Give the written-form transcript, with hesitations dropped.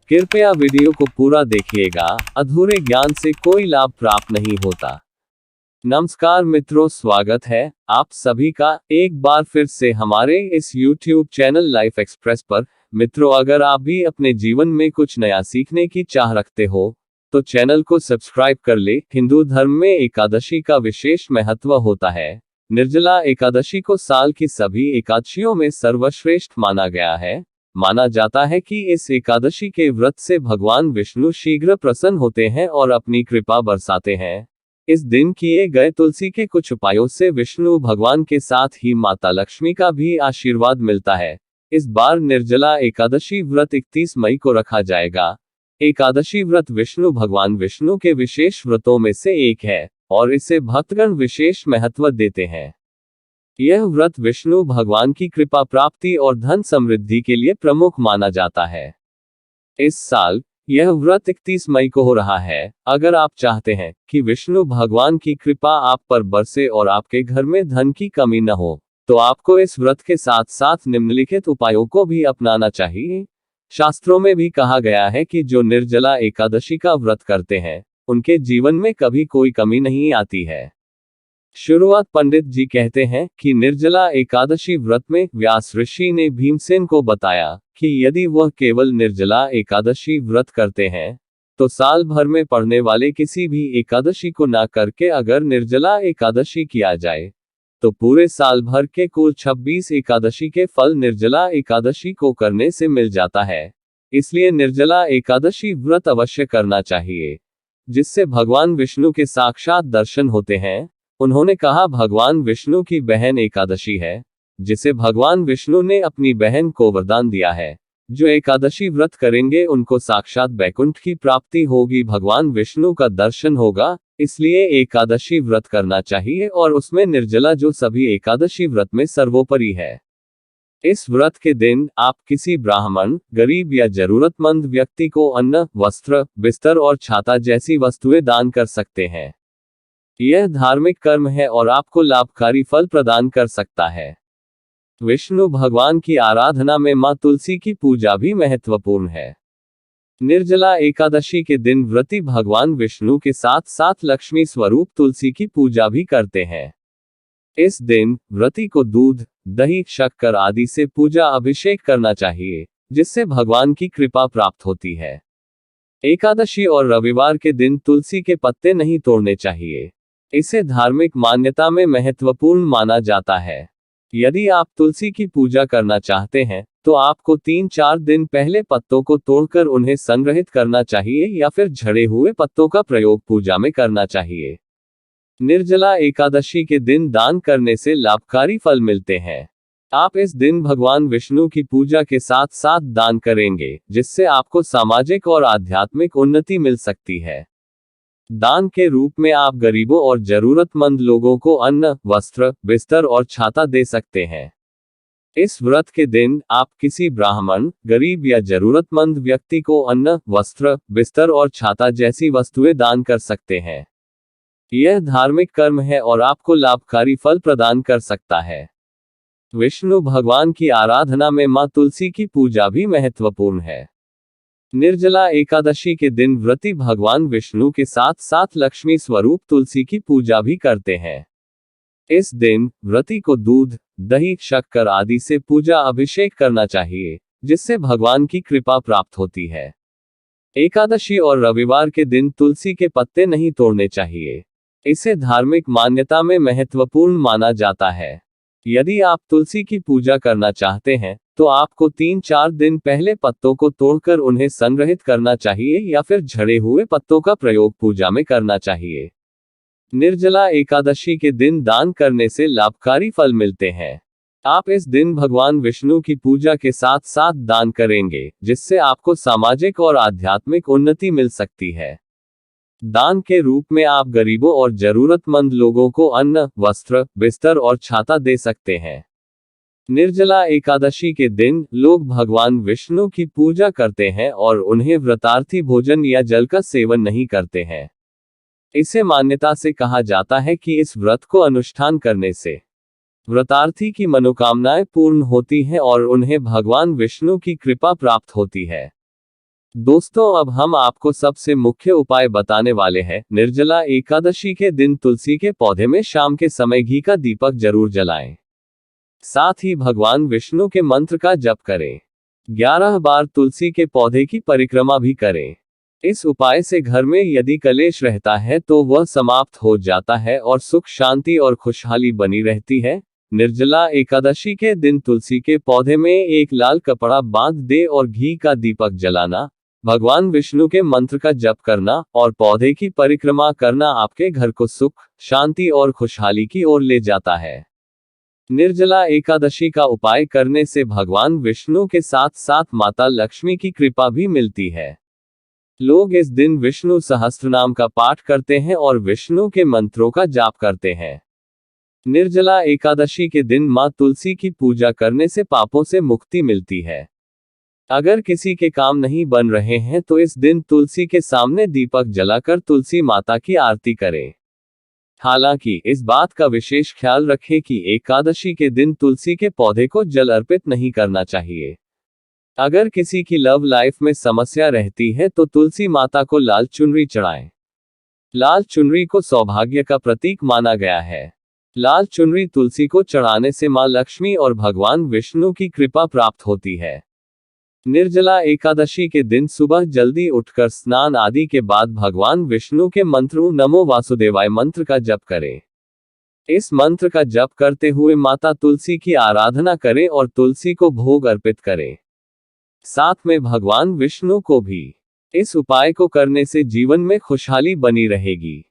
कृपया वीडियो को पूरा देखिएगा, अधूरे ज्ञान से कोई लाभ प्राप्त नहीं होता। नमस्कार मित्रों, स्वागत है आप सभी का एक बार फिर से हमारे इस YouTube चैनल लाइफ एक्सप्रेस पर। मित्रों, अगर आप भी अपने जीवन में कुछ नया सीखने की चाह रखते हो तो चैनल को सब्सक्राइब कर ले। हिंदू धर्म में एकादशी का विशेष महत्व होता है। निर्जला एकादशी को साल की सभी एकादशियों में सर्वश्रेष्ठ माना गया है। माना जाता है कि इस एकादशी के व्रत से भगवान विष्णु शीघ्र प्रसन्न होते हैं और अपनी कृपा बरसाते हैं। इस दिन किए गए तुलसी के कुछ उपायों से विष्णु भगवान के साथ ही माता लक्ष्मी का भी आशीर्वाद मिलता है। इस बार निर्जला एकादशी व्रत 31 मई को रखा जाएगा। एकादशी व्रत विष्णु भगवान विष्णु के विशेष व्रतों में से एक है और इसे भक्तगण विशेष महत्व देते हैं। यह व्रत विष्णु भगवान की कृपा प्राप्ति और धन समृद्धि के लिए प्रमुख माना जाता है। इस साल यह व्रत 31 मई को हो रहा है। अगर आप चाहते हैं कि विष्णु भगवान की कृपा आप पर बरसे और आपके घर में धन की कमी न हो, तो आपको इस व्रत के साथ साथ निम्नलिखित उपायों को भी अपनाना चाहिए। शास्त्रों में भी कहा गया है कि जो निर्जला एकादशी का व्रत करते हैं उनके जीवन में कभी कोई कमी नहीं आती है। शुरुआत पंडित जी कहते हैं कि निर्जला एकादशी व्रत में व्यास ऋषि ने भीमसेन को बताया कि यदि वह केवल निर्जला एकादशी व्रत करते हैं तो साल भर में पड़ने वाले किसी भी एकादशी को ना करके अगर निर्जला एकादशी किया जाए तो पूरे साल भर के कुल 26 एकादशी के फल निर्जला एकादशी को करने से मिल जाता है। इसलिए निर्जला एकादशी व्रत अवश्य करना चाहिए, जिससे भगवान विष्णु के साक्षात दर्शन होते हैं। उन्होंने कहा, भगवान विष्णु की बहन एकादशी है, जिसे भगवान विष्णु ने अपनी बहन को वरदान दिया है। जो एकादशी व्रत करेंगे उनको साक्षात वैकुंठ की प्राप्ति होगी, भगवान विष्णु का दर्शन होगा। इसलिए एकादशी व्रत करना चाहिए और उसमें निर्जला जो सभी एकादशी व्रत में सर्वोपरि है। इस व्रत के दिन आप किसी ब्राह्मण, गरीब या जरूरतमंद व्यक्ति को अन्न, वस्त्र, बिस्तर और छाता जैसी वस्तुएं दान कर सकते हैं। यह धार्मिक कर्म है और आपको लाभकारी फल प्रदान कर सकता है। विष्णु भगवान की आराधना में मां तुलसी की पूजा भी महत्वपूर्ण है। निर्जला एकादशी के दिन व्रती भगवान विष्णु के साथ साथ लक्ष्मी स्वरूप तुलसी की पूजा भी करते हैं। इस दिन व्रती को दूध, दही, शक्कर आदि से पूजा अभिषेक करना चाहिए, जिससे भगवान की कृपा प्राप्त होती है। एकादशी और रविवार के दिन तुलसी के पत्ते नहीं तोड़ने चाहिए। इसे धार्मिक मान्यता में महत्वपूर्ण माना जाता है। यदि आप तुलसी की पूजा करना चाहते हैं तो आपको 3-4 दिन पहले पत्तों को तोड़कर उन्हें संग्रहित करना चाहिए या फिर झड़े हुए पत्तों का प्रयोग पूजा में करना चाहिए। निर्जला एकादशी के दिन दान करने से लाभकारी फल मिलते हैं। आप इस दिन भगवान विष्णु की पूजा के साथ साथ दान करेंगे, जिससे आपको सामाजिक और आध्यात्मिक उन्नति मिल सकती है। दान के रूप में आप गरीबों और जरूरतमंद लोगों को अन्न, वस्त्र, बिस्तर और छाता दे सकते हैं। इस व्रत के दिन आप किसी ब्राह्मण, गरीब या जरूरतमंद व्यक्ति को अन्न, वस्त्र, बिस्तर और छाता जैसी वस्तुएं दान कर सकते हैं। यह धार्मिक कर्म है और आपको लाभकारी फल प्रदान कर सकता है। विष्णु भगवान की आराधना में मां तुलसी की पूजा भी महत्वपूर्ण है। निर्जला एकादशी के दिन व्रती भगवान विष्णु के साथ साथ लक्ष्मी स्वरूप तुलसी की पूजा भी करते हैं। इस दिन व्रती को दूध, दही, शक्कर आदि से पूजा अभिषेक करना चाहिए, जिससे भगवान की कृपा प्राप्त होती है। एकादशी और रविवार के दिन तुलसी के पत्ते नहीं तोड़ने चाहिए। इसे धार्मिक मान्यता में महत्वपूर्ण माना जाता है। यदि आप तुलसी की पूजा करना चाहते हैं तो आपको 3-4 दिन पहले पत्तों को तोड़कर उन्हें संग्रहित करना चाहिए या फिर झड़े हुए पत्तों का प्रयोग पूजा में करना चाहिए। निर्जला एकादशी के दिन दान करने से लाभकारी फल मिलते हैं। आप इस दिन भगवान विष्णु की पूजा के साथ साथ दान करेंगे, जिससे आपको सामाजिक और आध्यात्मिक उन्नति मिल सकती है। दान के रूप में आप गरीबों और जरूरतमंद लोगों को अन्न, वस्त्र, बिस्तर और छाता दे सकते हैं। निर्जला एकादशी के दिन लोग भगवान विष्णु की पूजा करते हैं और उन्हें व्रतार्थी भोजन या जल का सेवन नहीं करते हैं। इसे मान्यता से कहा जाता है कि इस व्रत को अनुष्ठान करने से व्रतार्थी की मनोकामनाएं पूर्ण होती हैं और उन्हें भगवान विष्णु की कृपा प्राप्त होती है। दोस्तों, अब हम आपको सबसे मुख्य उपाय बताने वाले हैं। निर्जला एकादशी के दिन तुलसी के पौधे में शाम के समय घी का दीपक जरूर जलाएं। साथ ही भगवान विष्णु के मंत्र का जप करें। 11 बार तुलसी के पौधे की परिक्रमा भी करें। इस उपाय से घर में यदि कलेश रहता है तो वह समाप्त हो जाता है और सुख शांति और खुशहाली बनी रहती है। निर्जला एकादशी के दिन तुलसी के पौधे में एक लाल कपड़ा बांध दे और घी का दीपक जलाना, भगवान विष्णु के मंत्र का जप करना और पौधे की परिक्रमा करना आपके घर को सुख, शांति और खुशहाली की ओर ले जाता है। निर्जला एकादशी का उपाय करने से भगवान विष्णु के साथ साथ माता लक्ष्मी की कृपा भी मिलती है। लोग इस दिन विष्णु सहस्त्रनाम का पाठ करते हैं और विष्णु के मंत्रों का जाप करते हैं। निर्जला एकादशी के दिन मां तुलसी की पूजा करने से पापों से मुक्ति मिलती है। अगर किसी के काम नहीं बन रहे हैं तो इस दिन तुलसी के सामने दीपक जलाकर तुलसी माता की आरती करें। हालांकि इस बात का विशेष ख्याल रखें कि एकादशी के दिन तुलसी के पौधे को जल अर्पित नहीं करना चाहिए। अगर किसी की लव लाइफ में समस्या रहती है तो तुलसी माता को लाल चुनरी चढ़ाएं। लाल चुनरी को सौभाग्य का प्रतीक माना गया है। लाल चुनरी तुलसी को चढ़ाने से मां लक्ष्मी और भगवान विष्णु की कृपा प्राप्त होती है। निर्जला एकादशी के दिन सुबह जल्दी उठकर स्नान आदि के बाद भगवान विष्णु के मंत्र नमो वासुदेवाय मंत्र का जप करें। इस मंत्र का जप करते हुए माता तुलसी की आराधना करें और तुलसी को भोग अर्पित करें। साथ में भगवान विष्णु को भी। इस उपाय को करने से जीवन में खुशहाली बनी रहेगी।